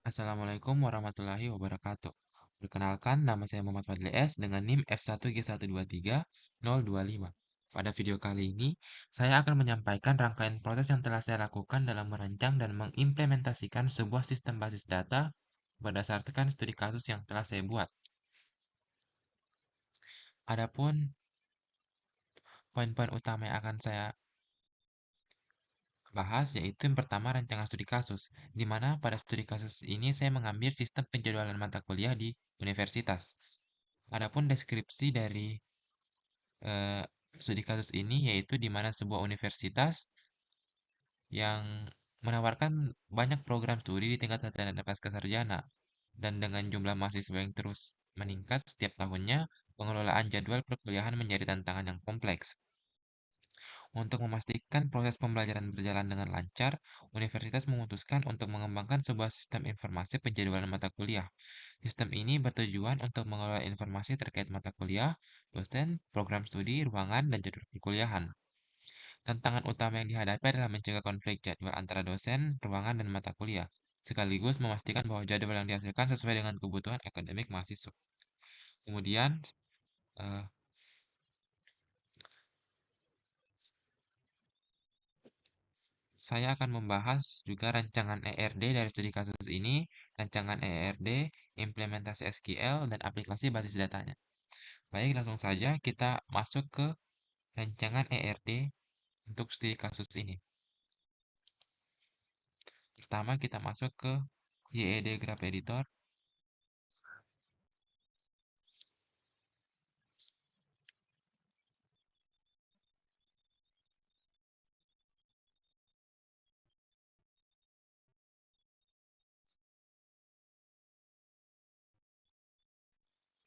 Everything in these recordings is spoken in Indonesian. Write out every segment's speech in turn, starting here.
Assalamualaikum warahmatullahi wabarakatuh. Perkenalkan, nama saya Muhammad Fadli S dengan NIM F1G123 025. Pada video kali ini, saya akan menyampaikan rangkaian proses yang telah saya lakukan dalam merancang dan mengimplementasikan sebuah sistem basis data berdasarkan studi kasus yang telah saya buat. Adapun poin-poin utama yang akan saya bahas yaitu yang pertama rancangan studi kasus, di mana pada studi kasus ini saya mengambil sistem penjadwalan mata kuliah di universitas. Adapun deskripsi dari eh, studi kasus ini yaitu di mana sebuah universitas yang menawarkan banyak program studi di tingkat sarjana dan pascasarjana, dan dengan jumlah mahasiswa yang terus meningkat setiap tahunnya, pengelolaan jadwal perkuliahan menjadi tantangan yang kompleks. Untuk memastikan proses pembelajaran berjalan dengan lancar, universitas memutuskan untuk mengembangkan sebuah sistem informasi penjadwalan mata kuliah. Sistem ini bertujuan untuk mengelola informasi terkait mata kuliah, dosen, program studi, ruangan, dan jadwal perkuliahan. Tantangan utama yang dihadapi adalah mencegah konflik jadwal antara dosen, ruangan, dan mata kuliah, sekaligus memastikan bahwa jadwal yang dihasilkan sesuai dengan kebutuhan akademik mahasiswa. Kemudian, eh, saya akan membahas juga rancangan ERD dari studi kasus ini, rancangan ERD, implementasi SQL, dan aplikasi basis datanya. Baik, langsung saja kita masuk ke rancangan ERD untuk studi kasus ini. Pertama, kita masuk ke YED Graph Editor.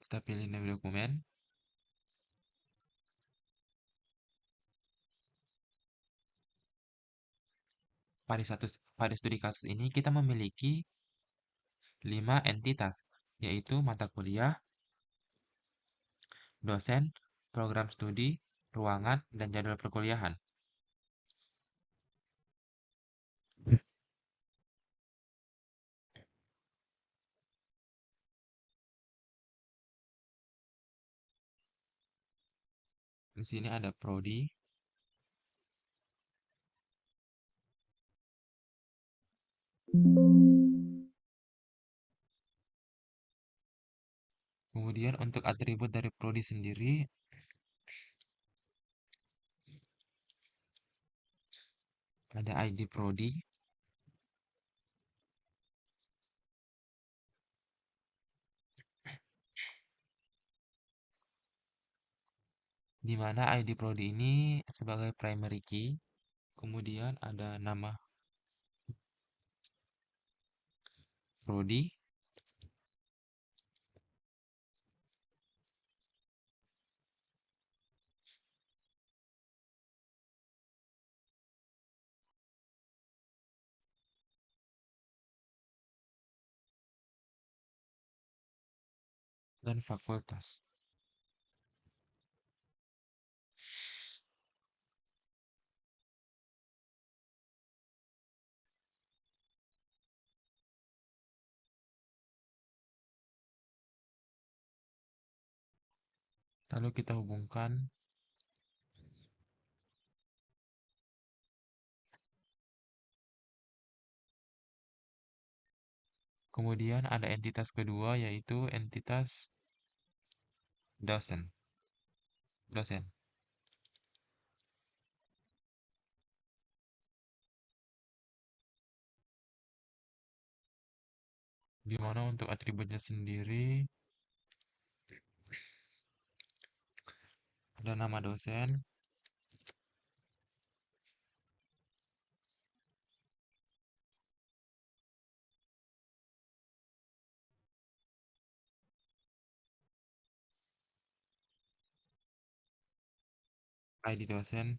Kita pilih new dokumen. Pada studi kasus ini kita memiliki 5 entitas, yaitu mata kuliah, dosen, program studi, ruangan, dan jadwal perkuliahan. Di sini ada prodi, kemudian untuk atribut dari prodi sendiri ada ID prodi, di mana ID prodi ini sebagai primary key, kemudian ada nama prodi, dan fakultas. Lalu kita hubungkan, kemudian ada entitas kedua yaitu entitas dosen. Di mana untuk atributnya sendiri ada nama dosen, ID dosen,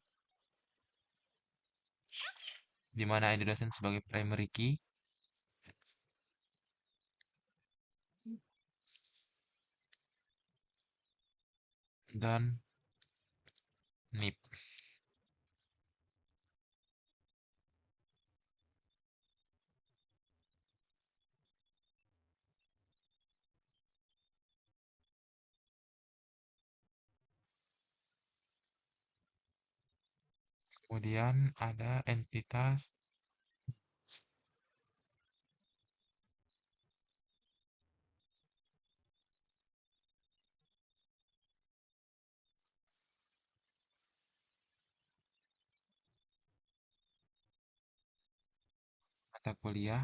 di mana ID dosen sebagai primary key, dan NIP. Kemudian ada entitas mata kuliah,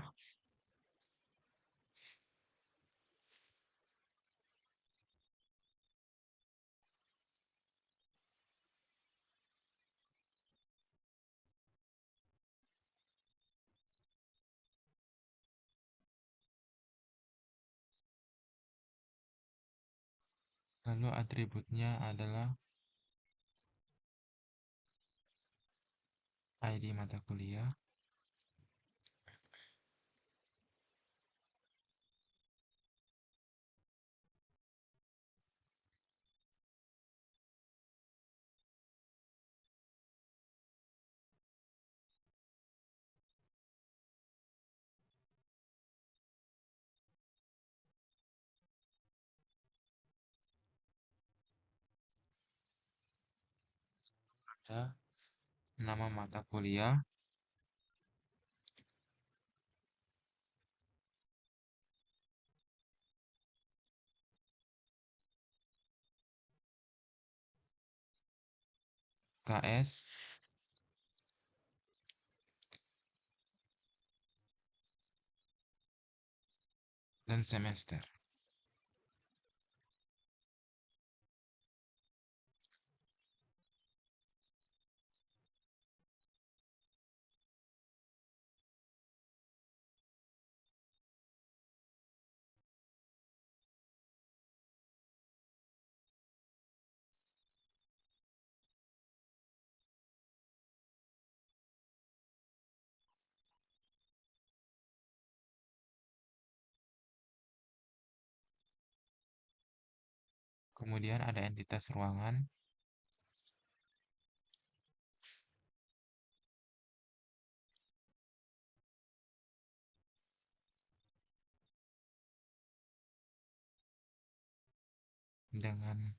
lalu atributnya adalah ID mata kuliah, ada nama mata kuliah, KS, dan semester. Kemudian ada entitas ruangan, dengan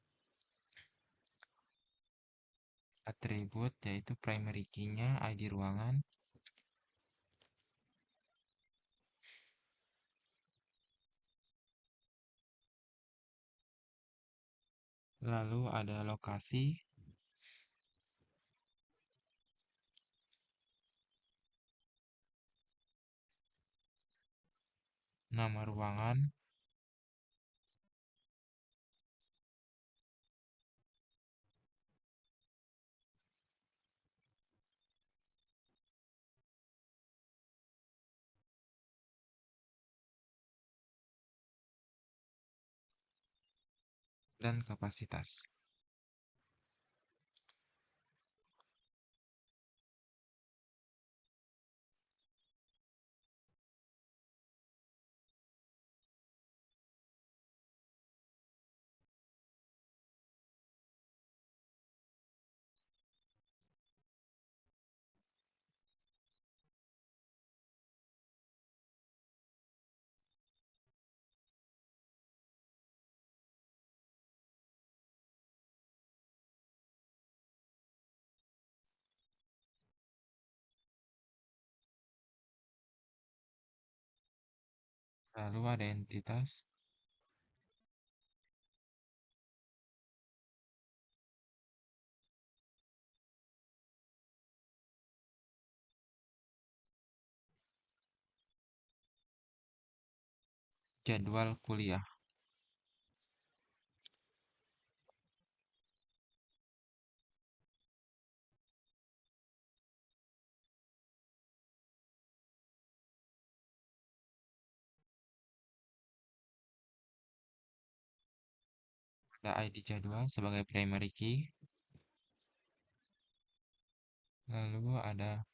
atribut yaitu primary key-nya ID ruangan, lalu ada lokasi, nama ruangan, dan kapasitas. Lalu ada entitas, jadwal kuliah. Ada ID jadwal sebagai primary key, lalu ada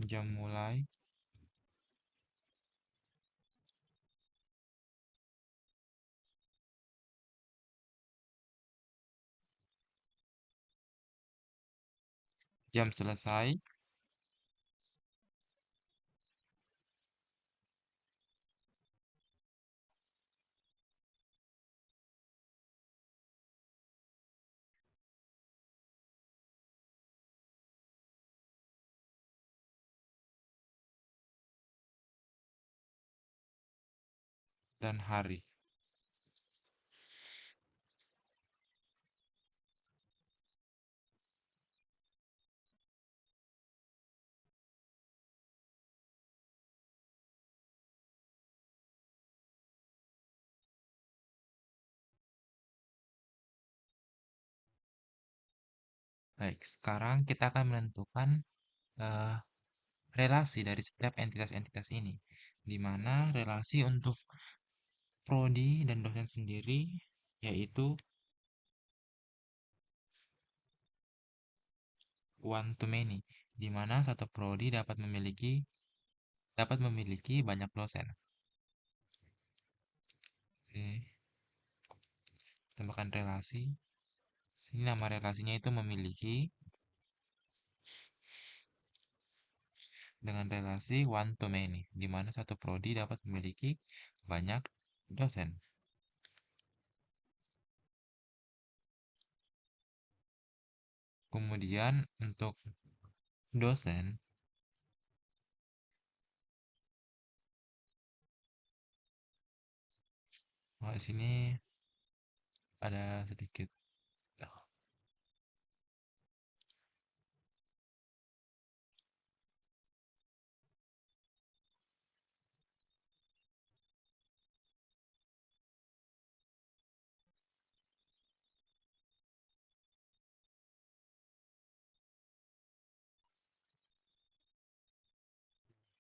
jam mulai, jam selesai, dan hari. Baik, sekarang kita akan menentukan eh, relasi dari setiap entitas-entitas ini, di mana relasi untuk prodi dan dosen sendiri yaitu one to many, di mana satu prodi dapat memiliki banyak dosen. Oke, tambahkan relasi. Sini nama relasinya itu memiliki dengan relasi one to many, di mana satu prodi dapat memiliki banyak dosen. Kemudian untuk dosen, di sini ada sedikit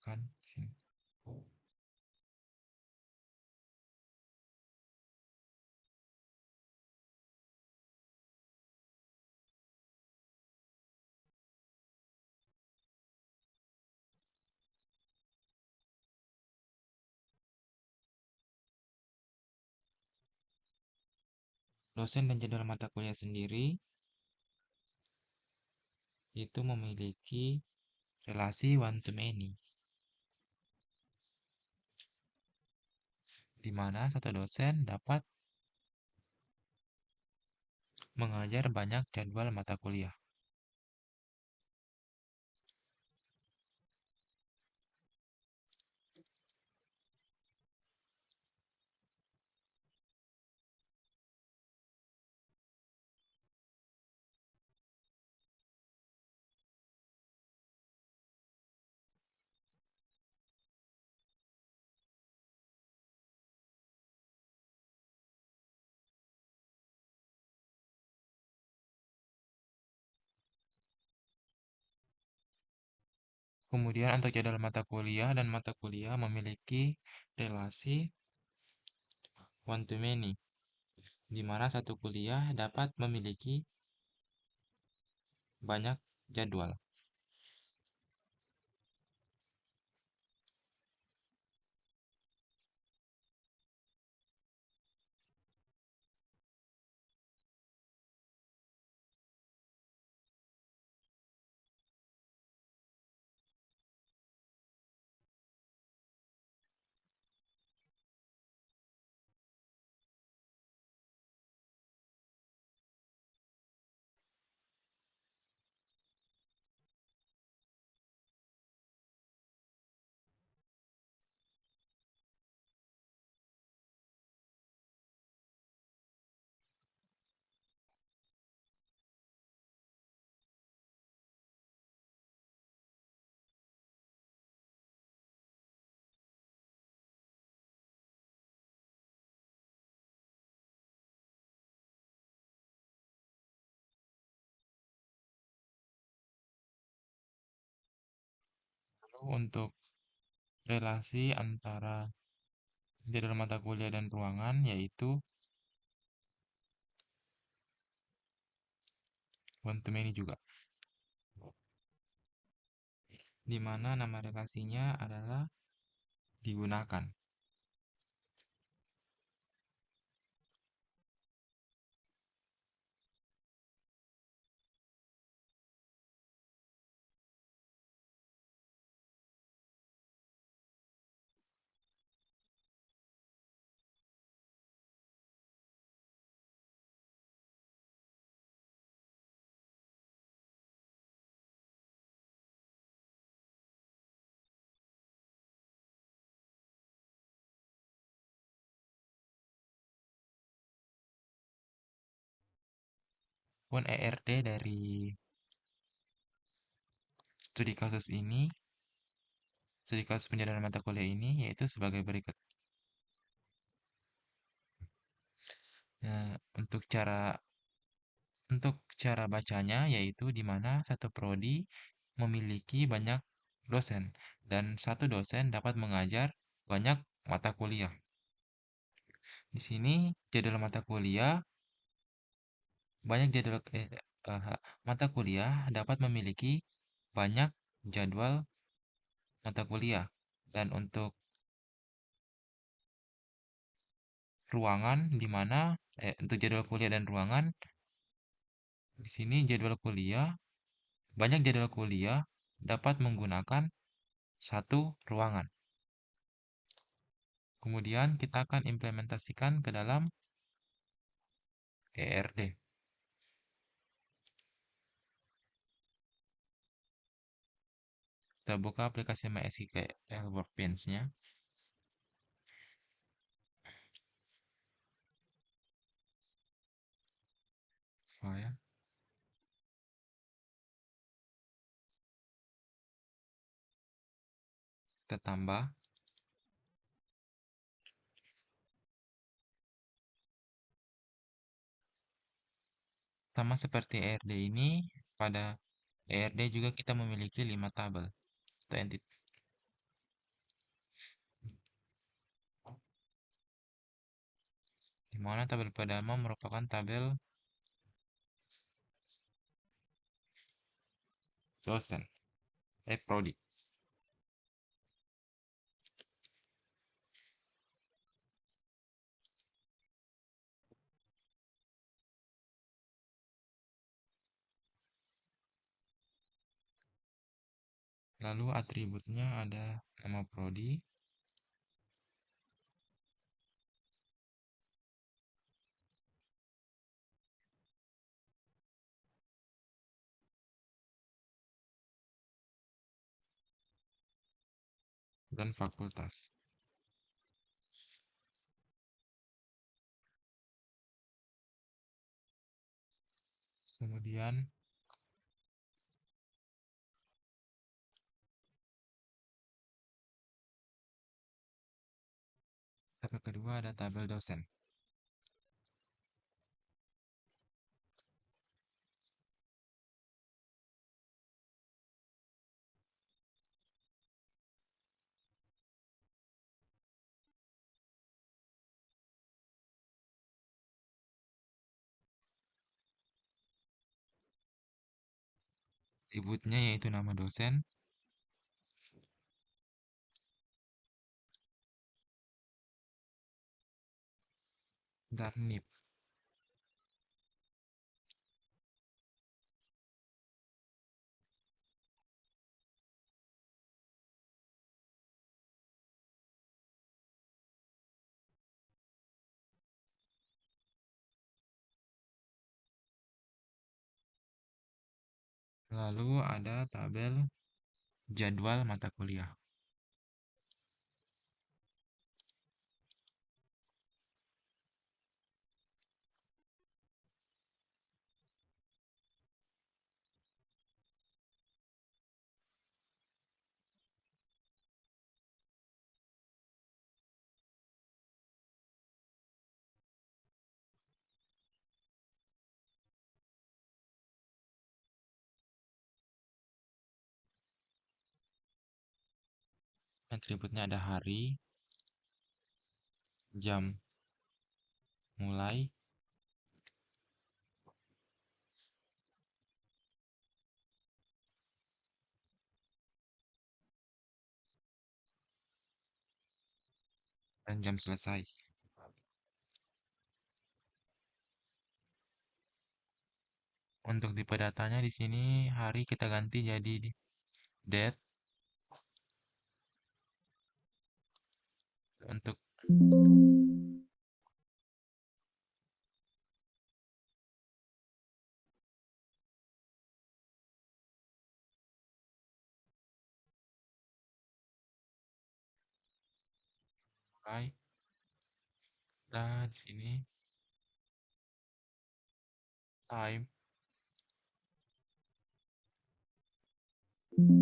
kan sini. Dosen dan jadwal mata kuliah sendiri itu memiliki relasi one to many, di mana satu dosen dapat mengajar banyak jadwal mata kuliah. Kemudian untuk jadwal mata kuliah dan mata kuliah memiliki relasi one to many, di mana satu kuliah dapat memiliki banyak jadwal. Lalu untuk relasi antara jadwal mata kuliah dan ruangan yaitu one to many juga, di mana nama relasinya adalah digunakan. Pun ERD dari studi kasus ini, studi kasus penjadwalan mata kuliah ini yaitu sebagai berikut. Nah, untuk cara bacanya yaitu di mana satu prodi memiliki banyak dosen dan satu dosen dapat mengajar banyak mata kuliah. Di sini jadwal mata kuliah banyak jadwal mata kuliah dapat memiliki banyak jadwal mata kuliah dan untuk ruangan di mana untuk jadwal kuliah dan ruangan di sini banyak jadwal kuliah dapat menggunakan satu ruangan. Kemudian kita akan implementasikan ke dalam ERD. Kita buka aplikasi MySQL Workbench-nya. File. Kita tambah. Sama seperti ERD ini, pada ERD juga kita memiliki 5 tabel atau entity. Di mana tabel pertama merupakan tabel dosen, prodi. Lalu atributnya ada nama prodi, dan fakultas. Kemudian tabel kedua ada tabel dosen. Atributnya yaitu nama dosen, dan NIP. Lalu ada tabel jadwal mata kuliah. Atributnya ada hari, jam mulai, dan jam selesai. Untuk tipe datanya di sini hari kita ganti jadi date. Untuk mulai, dan di sini time. Lalu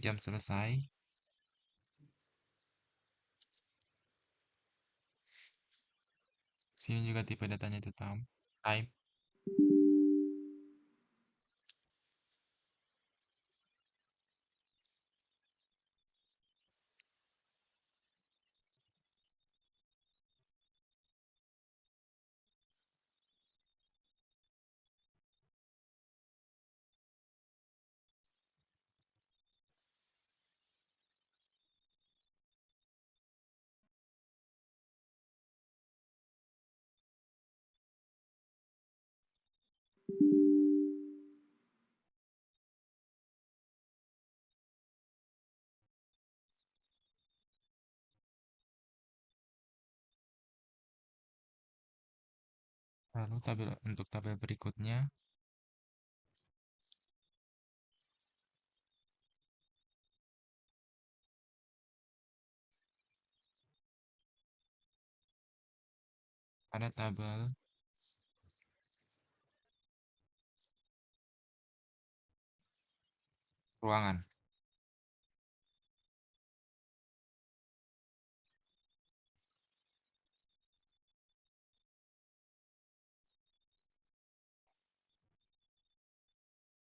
jam selesai, sini juga tipe datanya itu time. Lalu untuk tabel berikutnya, ada tabel ruangan.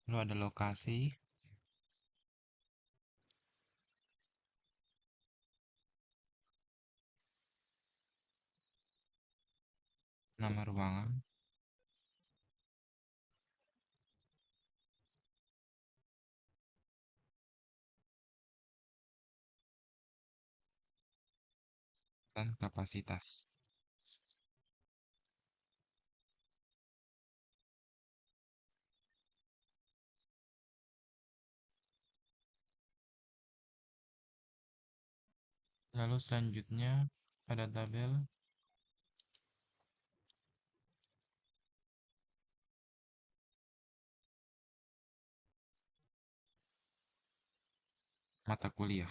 Lalu ada lokasi, nama ruangan, dan kapasitas. Lalu selanjutnya ada tabel mata kuliah.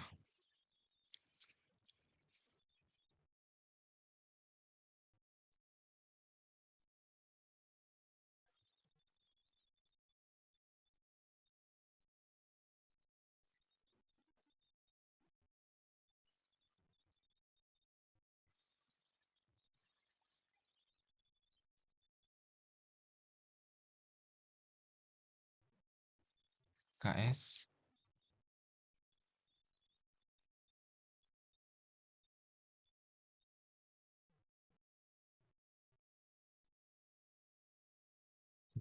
KS,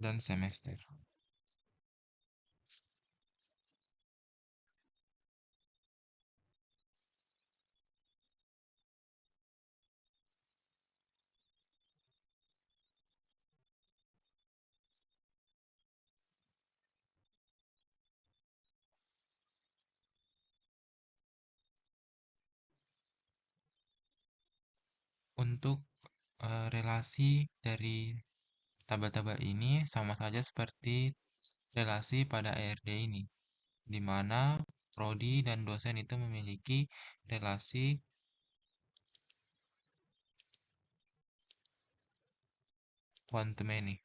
dan semester. Untuk relasi dari tabel-tabel ini sama saja seperti relasi pada ARD ini, di mana prodi dan dosen itu memiliki relasi one to many.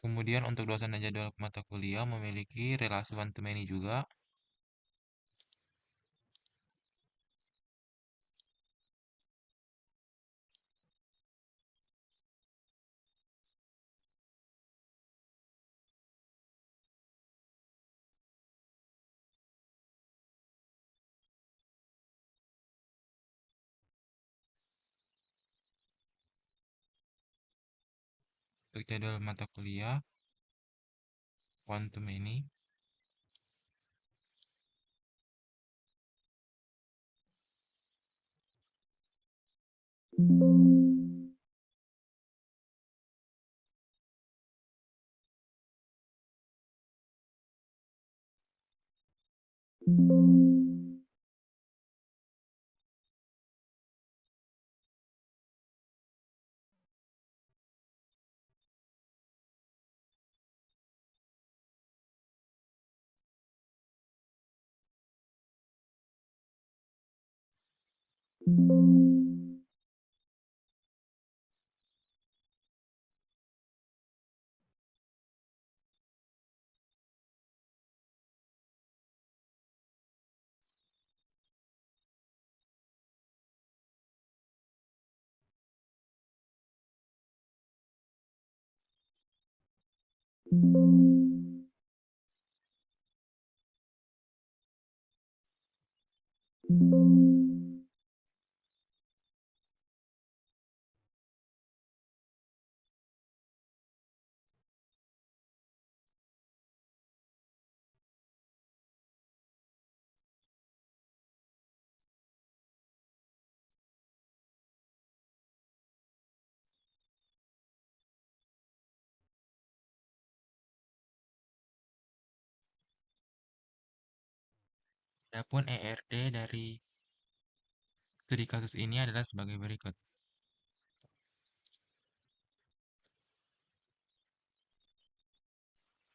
Kemudian untuk dosen dan jadwal mata kuliah memiliki relasi one to many juga. Untuk jadwal mata kuliah one to many. Adapun ERD dari studi kasus ini adalah sebagai berikut.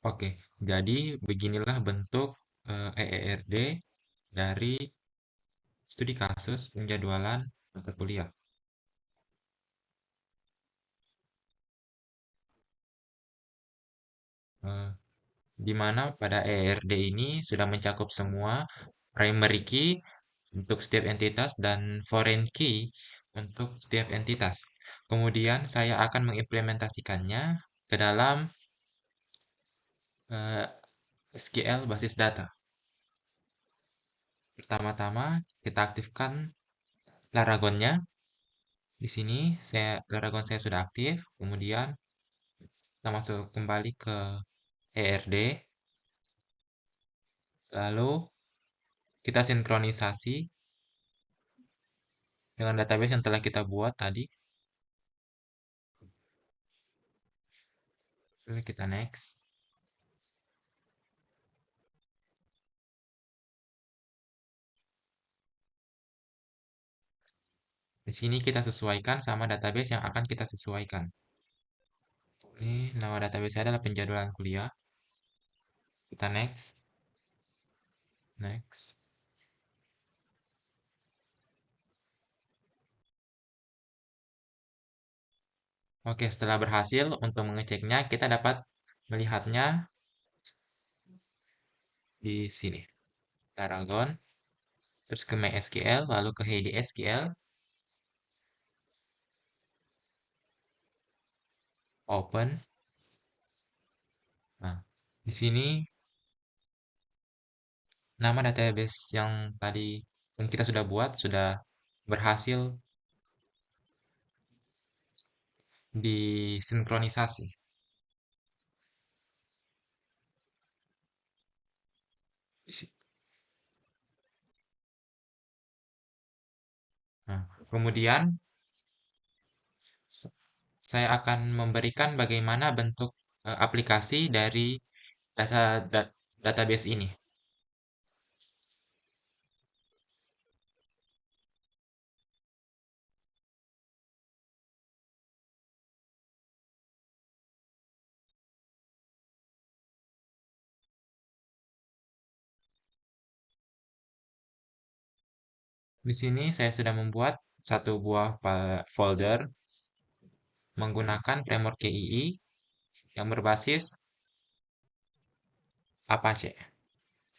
Oke, jadi beginilah bentuk EERD dari studi kasus penjadwalan mata kuliah. Eh, di mana pada ERD ini sudah mencakup semua primary key untuk setiap entitas dan foreign key untuk setiap entitas. Kemudian saya akan mengimplementasikannya ke dalam eh, SQL basis data. Pertama-tama kita aktifkan Laragonnya. Di sini Laragon saya sudah aktif. Kemudian kita masuk kembali ke ERD. Lalu kita sinkronisasi dengan database yang telah kita buat tadi. Lalu kita next. Di sini kita sesuaikan sama database yang akan kita sesuaikan. Ini nama database saya adalah penjadwalan kuliah. Kita next. Next. Oke, setelah berhasil untuk mengeceknya, kita dapat melihatnya di sini. Laragon, terus ke MySQL, lalu ke HDSQL, open. Nah, di sini nama database yang tadi yang kita sudah buat sudah berhasil disinkronisasi. Nah, kemudian saya akan memberikan bagaimana bentuk aplikasi dari database ini. Di sini saya sudah membuat satu buah folder menggunakan framework KII yang berbasis Apache.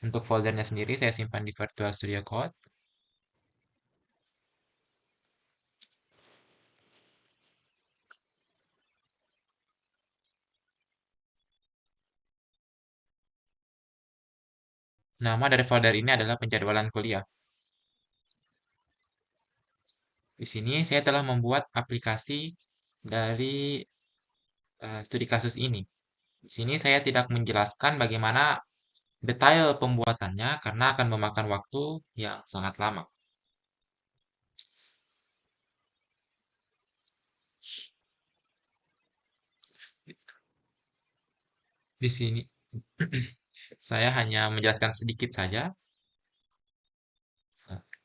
Untuk foldernya sendiri saya simpan di Virtual Studio Code. Nama dari folder ini adalah penjadwalan kuliah. Di sini saya telah membuat aplikasi dari studi kasus ini. Di sini saya tidak menjelaskan bagaimana detail pembuatannya karena akan memakan waktu yang sangat lama. Di sini saya hanya menjelaskan sedikit saja,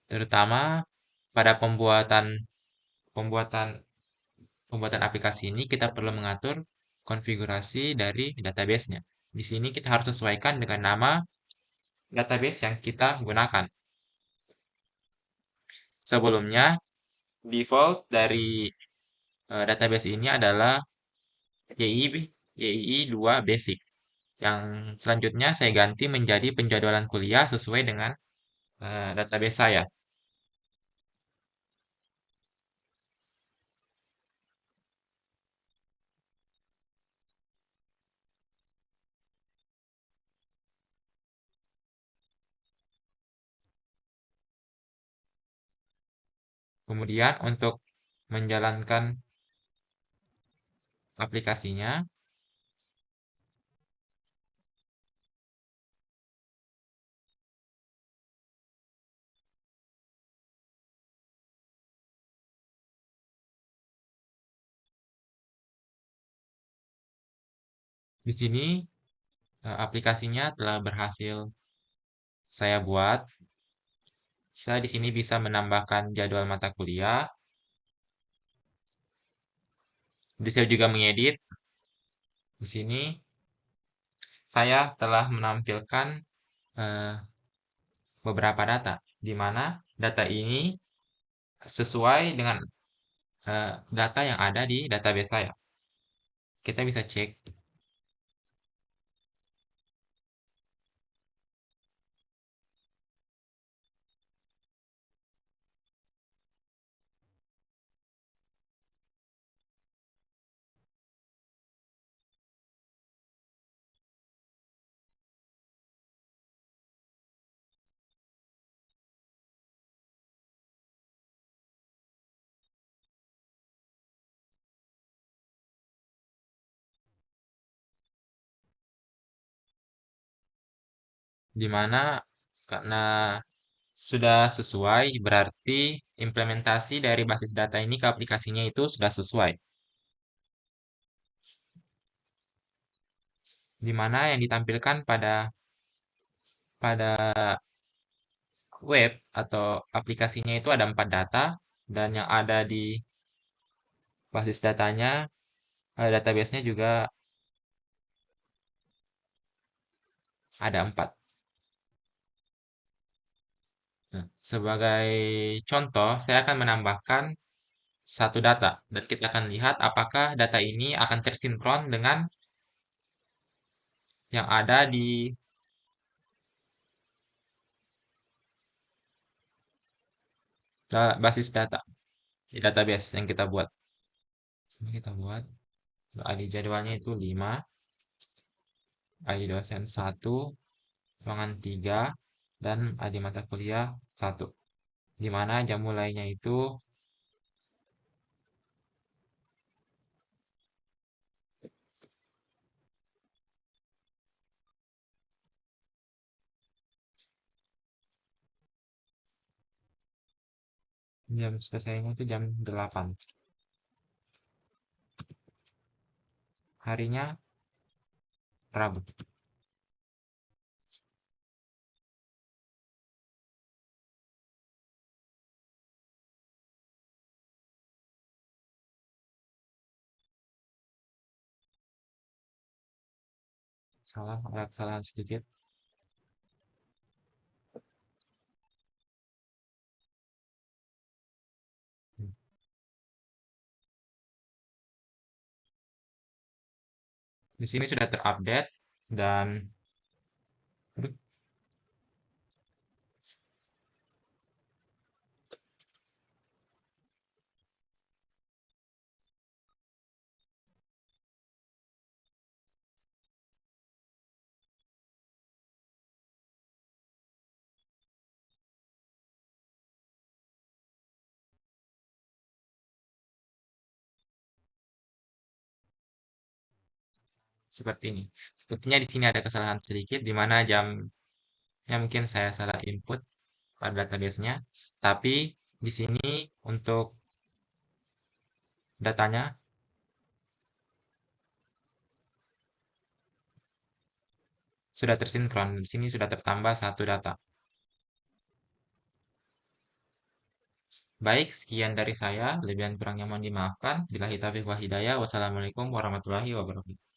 terutama pada pembuatan pembuatan aplikasi ini kita perlu mengatur konfigurasi dari database-nya. Di sini kita harus sesuaikan dengan nama database yang kita gunakan. Sebelumnya, default dari database ini adalah YII 2 Basic. Yang selanjutnya saya ganti menjadi penjadwalan kuliah sesuai dengan database saya. Kemudian untuk menjalankan aplikasinya, di sini aplikasinya telah berhasil saya buat. Saya di sini bisa menambahkan jadwal mata kuliah. Bisa juga mengedit. Di sini saya telah menampilkan eh, beberapa data, di mana data ini sesuai dengan data yang ada di database saya. Kita bisa cek di mana karena sudah sesuai, berarti implementasi dari basis data ini ke aplikasinya itu sudah sesuai. Di mana yang ditampilkan pada web atau aplikasinya itu ada 4 data, dan yang ada di basis datanya, database-nya juga ada 4. Nah, sebagai contoh, saya akan menambahkan satu data, dan kita akan lihat apakah data ini akan tersinkron dengan yang ada di basis data, di database yang kita buat. Ini kita buat ID jadwalnya itu 5, ID dosen 1, ruangan 3, dan ID mata kuliah 1. Di mana jam mulainya itu jam selesainya itu jam 8. Harinya Rabu. Salah, ada kesalahan sedikit. Di sini sudah terupdate dan seperti ini. Sepertinya di sini ada kesalahan sedikit, di mana jamnya mungkin saya salah input pada database-nya. Tapi di sini untuk datanya sudah tersinkron. Di sini sudah tertambah satu data. Baik, sekian dari saya. Lebihan kurangnya mohon dimaafkan. Billahi taufiq wal hidayah. Wassalamualaikum warahmatullahi wabarakatuh.